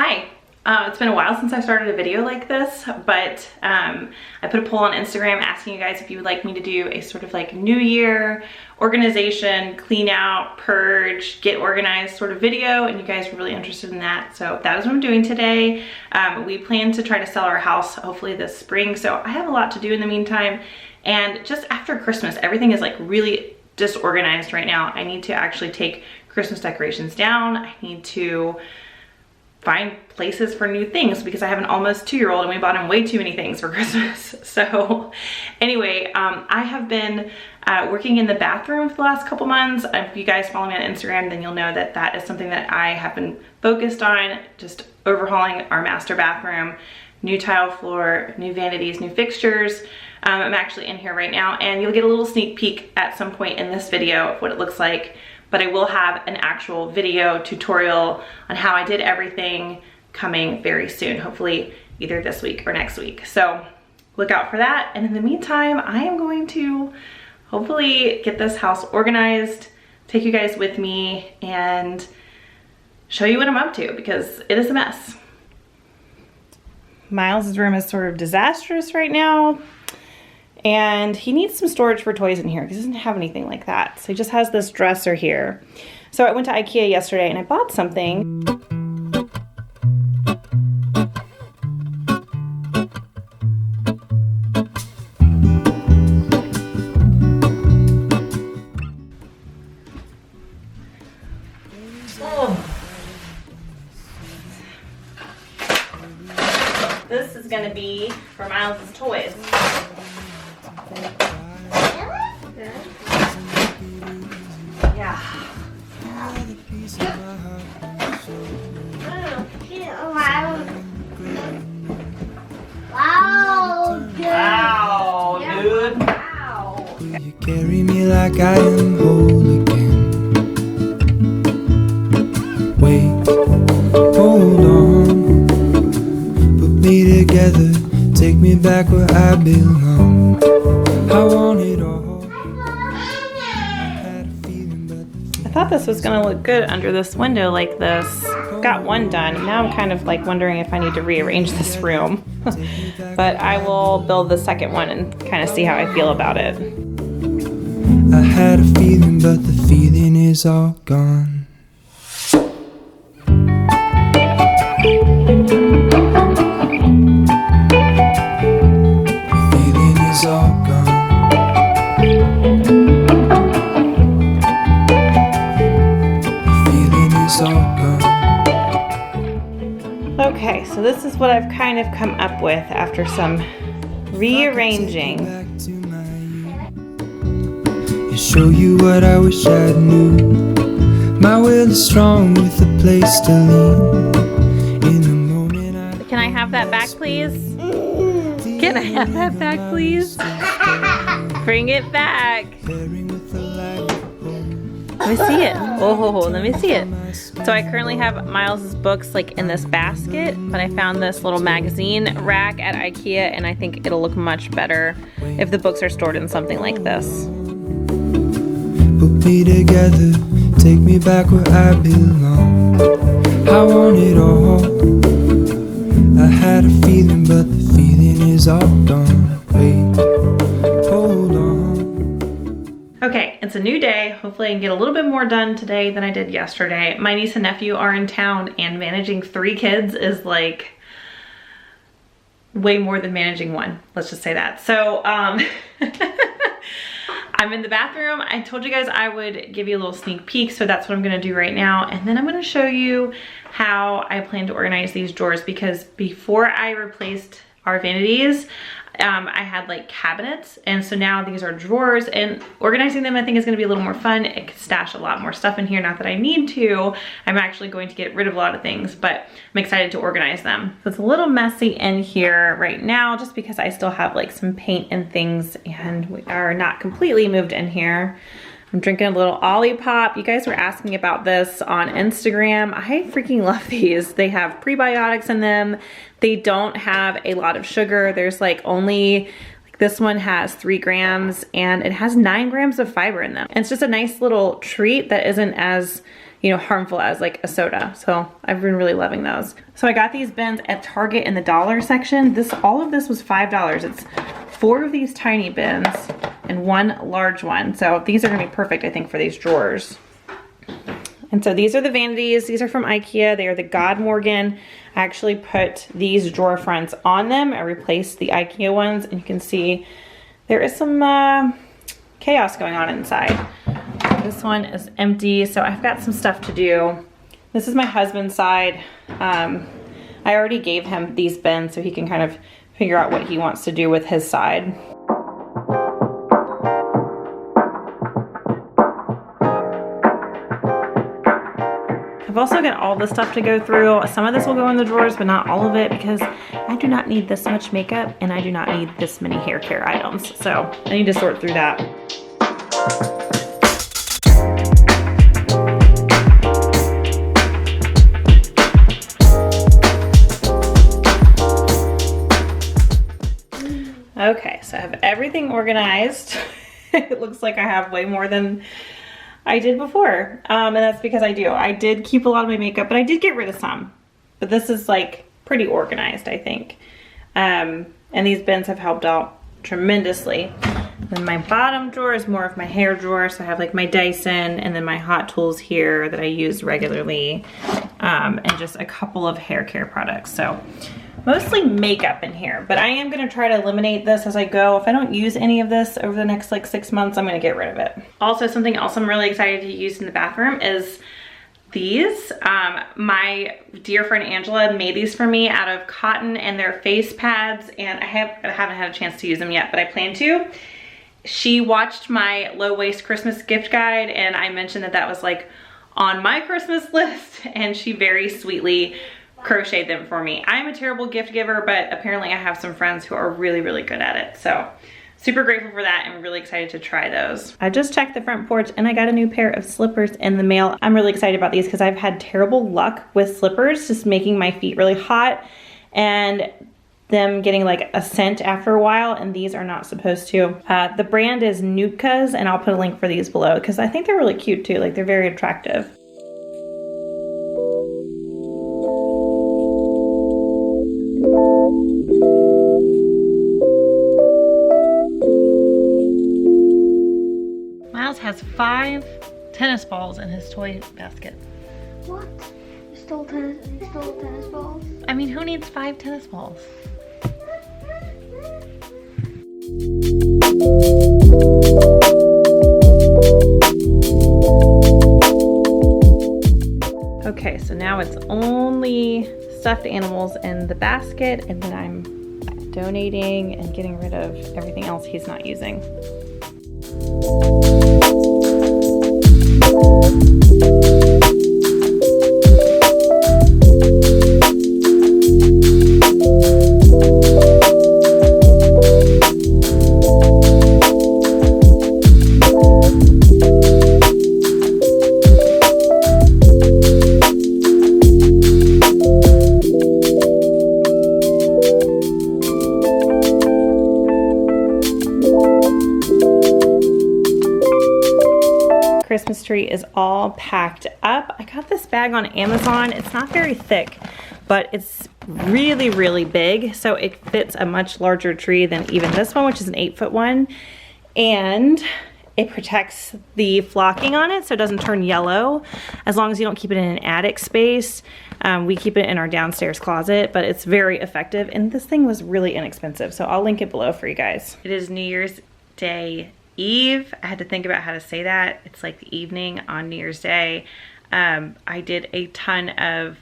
Hi. It's been a while since I started a video like this, but I put a poll on Instagram asking you guys if you would like me to do a sort of like New Year organization, clean out, purge, get organized sort of video, and you guys were really interested in that. So that is what I'm doing today. We plan to try to sell our house hopefully this spring, so I have a lot to do in the meantime. And just after Christmas, everything is like really disorganized right now. I need to actually take Christmas decorations down. I need to find places for new things because I have an almost 2-year-old and we bought him way too many things for Christmas. So anyway, I have been working in the bathroom for the last couple months. If you guys follow me on Instagram, then you'll know that that is something that I have been focused on, just overhauling our master bathroom, new tile floor, new vanities, new fixtures. I'm actually in here right now, and you'll get a little sneak peek at some point in this video of what it looks like. But I will have an actual video tutorial on how I did everything coming very soon, hopefully either this week or next week. So look out for that. And in the meantime, I am going to hopefully get this house organized, take you guys with me, and show you what I'm up to because it is a mess. Miles' room is sort of disastrous right now. And he needs some storage for toys in here because he doesn't have anything like that. So he just has this dresser here. So I went to IKEA yesterday and I bought something. This is gonna be for Miles' toys. Yeah. Wow, dude. Wow. You carry me like I am whole again. Wait, hold on. Put me together, take me back where I belong. I want it all. I thought this was gonna look good under this window like this. Got one done. Now I'm kind of like wondering if I need to rearrange this room. But I will build the second one and kind of see how I feel about it. I had a feeling, but the feeling is all gone. The feeling is all gone. Okay, so this is what I've kind of come up with after some rearranging. Show you what I wish I knew. My will is strong with a place to lean. In the moment Can I have that back, please? Can I have that back, please? Bring it back. Let me see it. Oh, let me see it. So I currently have Miles's books like in this basket, but I found this little magazine rack at IKEA, and I think it'll look much better if the books are stored in something like this. Put me together, take me back where I belong. I want it all. I had a feeling, but the feeling is all gone. Wait, hold on. Okay, it's a new day. Hopefully I can get a little bit more done today than I did yesterday. My niece and nephew are in town, and managing 3 kids is like way more than managing 1. Let's just say that. So I'm in the bathroom. I told you guys I would give you a little sneak peek, so that's what I'm gonna do right now. And then I'm gonna show you how I plan to organize these drawers, because before I replaced our vanities, I had like cabinets, and so now these are drawers, and organizing them I think is going to be a little more fun. It could stash a lot more stuff in here, not that I need to. I'm actually going to get rid of a lot of things, but I'm excited to organize them. So it's a little messy in here right now just because I still have like some paint and things, and we are not completely moved in here. I'm drinking a little Olipop. You guys were asking about this on Instagram. I freaking love these. They have prebiotics in them. They don't have a lot of sugar. There's like only, like this one has 3 grams and it has 9 grams of fiber in them. And it's just a nice little treat that isn't as you know, harmful as like a soda. So I've been really loving those. So I got these bins at Target in the dollar section. All of this was $5. It's 4 of these tiny bins and 1 large one. So these are gonna be perfect, I think, for these drawers. And so these are the vanities. These are from IKEA. They are the God Morgan. I actually put these drawer fronts on them. I replaced the IKEA ones, and you can see there is some chaos going on inside. This one is empty, so I've got some stuff to do. This is my husband's side. I already gave him these bins so he can kind of figure out what he wants to do with his side. I've also got all this stuff to go through. Some of this will go in the drawers, but not all of it, because I do not need this much makeup and I do not need this many hair care items. So I need to sort through that. Okay, so I have everything organized. It looks like I have way more than I did before, and that's because I do. I did keep a lot of my makeup, but I did get rid of some. But this is like pretty organized, I think. And these bins have helped out tremendously. Then my bottom drawer is more of my hair drawer. So I have like my Dyson and then my hot tools here that I use regularly, and just a couple of hair care products. So mostly makeup in here, but I am gonna try to eliminate this as I go. If I don't use any of this over the next like 6 months, I'm gonna get rid of it. Also, something else I'm really excited to use in the bathroom is these. My dear friend Angela made these for me out of cotton, and they're face pads, and I haven't had a chance to use them yet, but I plan to. She watched my low waist Christmas gift guide, and I mentioned that that was like on my Christmas list, and she very sweetly crocheted them for me. I'm a terrible gift giver, but apparently I have some friends who are really, really good at it. So super grateful for that and really excited to try those. I just checked the front porch and I got a new pair of slippers in the mail. I'm really excited about these because I've had terrible luck with slippers, just making my feet really hot and them getting like a scent after a while, and these are not supposed to. The brand is Nutka's, and I'll put a link for these below because I think they're really cute too. Like, they're very attractive. Has 5 tennis balls in his toy basket. What? You stole tennis balls? I mean, who needs 5 tennis balls? Okay, so now it's only stuffed animals in the basket, and then I'm donating and getting rid of everything else he's not using. Christmas tree is all packed up. I got this bag on Amazon. It's not very thick, but it's really, really big. So it fits a much larger tree than even this one, which is an 8-foot one. And it protects the flocking on it so it doesn't turn yellow, as long as you don't keep it in an attic space. We keep it in our downstairs closet, but it's very effective. And this thing was really inexpensive, so I'll link it below for you guys. It is New Year's Day Eve. I had to think about how to say that. It's like the evening on New Year's Day. I did a ton of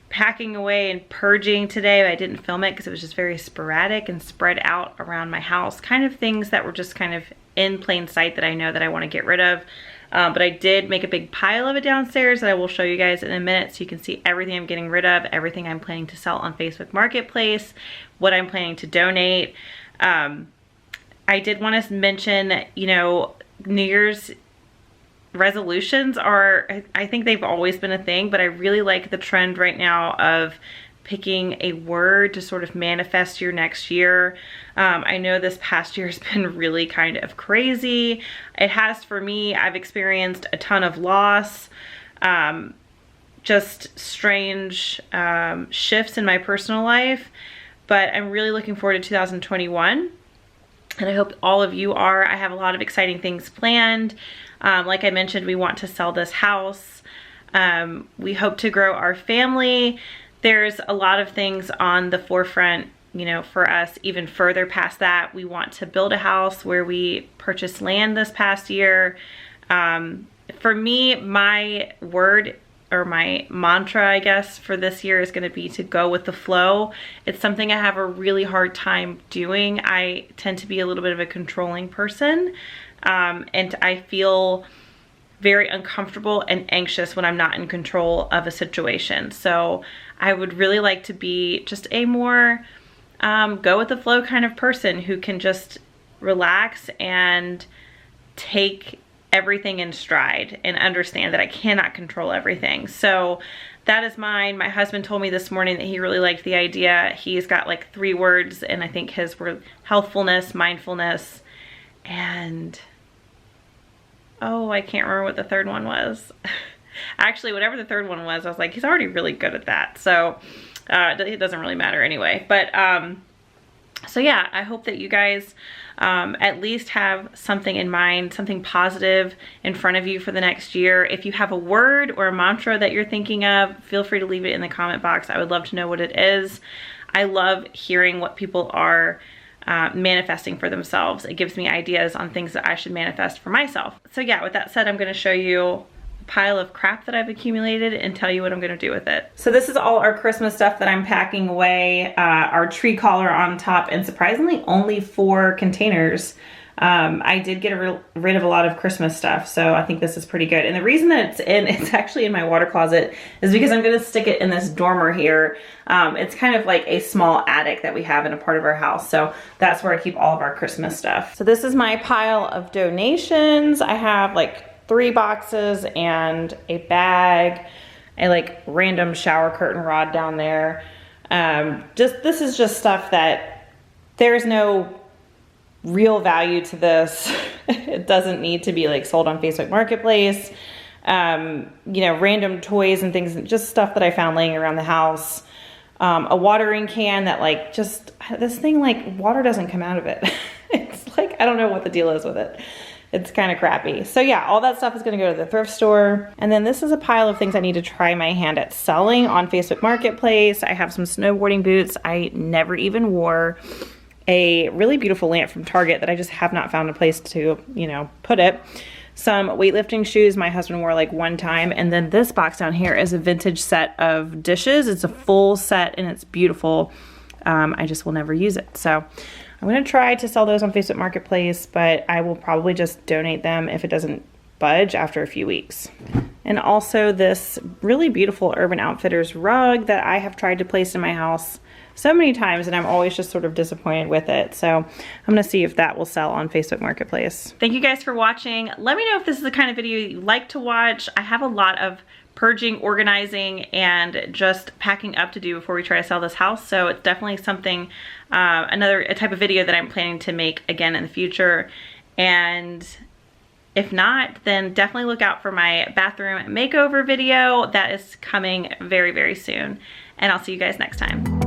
packing away and purging today, but I didn't film it because it was just very sporadic and spread out around my house. Kind of things that were just kind of in plain sight that I know that I want to get rid of. But I did make a big pile of it downstairs that I will show you guys in a minute, so you can see everything I'm getting rid of, everything I'm planning to sell on Facebook Marketplace, what I'm planning to donate. I did want to mention, you know, New Year's resolutions are, I think they've always been a thing, but I really like the trend right now of picking a word to sort of manifest your next year. I know this past year has been really kind of crazy. It has for me. I've experienced a ton of loss. just strange shifts in my personal life, but I'm really looking forward to 2021, and I hope all of you are. I have a lot of exciting things planned. Like I mentioned, we want to sell this house. We hope to grow our family. There's a lot of things on the forefront, you know, for us. Even further past that, we want to build a house where we purchased land this past year. For me, my word or my mantra, I guess, for this year is going to be to go with the flow. It's something I have a really hard time doing. I tend to be a little bit of a controlling person, and I feel very uncomfortable and anxious when I'm not in control of a situation. So I would really like to be just a more go with the flow kind of person who can just relax and take everything in stride and understand that I cannot control everything. So that is mine. My husband told me this morning that he really liked the idea. He's got like 3 words, and I think his were healthfulness, mindfulness, and oh, I can't remember what the third one was. Actually, whatever the third one was, I was like, he's already really good at that. So it doesn't really matter anyway. But so yeah, I hope that you guys at least have something in mind, something positive in front of you for the next year. If you have a word or a mantra that you're thinking of, feel free to leave it in the comment box. I would love to know what it is. I love hearing what people are manifesting for themselves. It gives me ideas on things that I should manifest for myself. So yeah, with that said, I'm going to show you pile of crap that I've accumulated and tell you what I'm gonna do with it. So this is all our Christmas stuff that I'm packing away. Our tree collar on top, and surprisingly only 4 containers. I did get rid of a lot of Christmas stuff, so I think this is pretty good. And the reason that it's actually in my water closet is because I'm gonna stick it in this dormer here. It's kind of like a small attic that we have in a part of our house, so that's where I keep all of our Christmas stuff. So this is my pile of donations. I have like 3 boxes and a bag, a like random shower curtain rod down there. This is just stuff that there's no real value to this. It doesn't need to be like sold on Facebook Marketplace. You know, random toys and things, just stuff that I found laying around the house. A watering can that like just, this thing like water doesn't come out of it. It's like, I don't know what the deal is with it. It's kind of crappy. So yeah, all that stuff is gonna go to the thrift store. And then this is a pile of things I need to try my hand at selling on Facebook Marketplace. I have some snowboarding boots I never even wore. A really beautiful lamp from Target that I just have not found a place to, you know, put it. Some weightlifting shoes my husband wore like one time. And then this box down here is a vintage set of dishes. It's a full set and it's beautiful. I just will never use it. So I'm gonna try to sell those on Facebook Marketplace, but I will probably just donate them if it doesn't budge after a few weeks. And also this really beautiful Urban Outfitters rug that I have tried to place in my house so many times and I'm always just sort of disappointed with it. So I'm gonna see if that will sell on Facebook Marketplace. Thank you guys for watching. Let me know if this is the kind of video you like to watch. I have a lot of purging, organizing, and just packing up to do before we try to sell this house. So it's definitely something, a type of video that I'm planning to make again in the future. And if not, then definitely look out for my bathroom makeover video that is coming very, very soon. And I'll see you guys next time.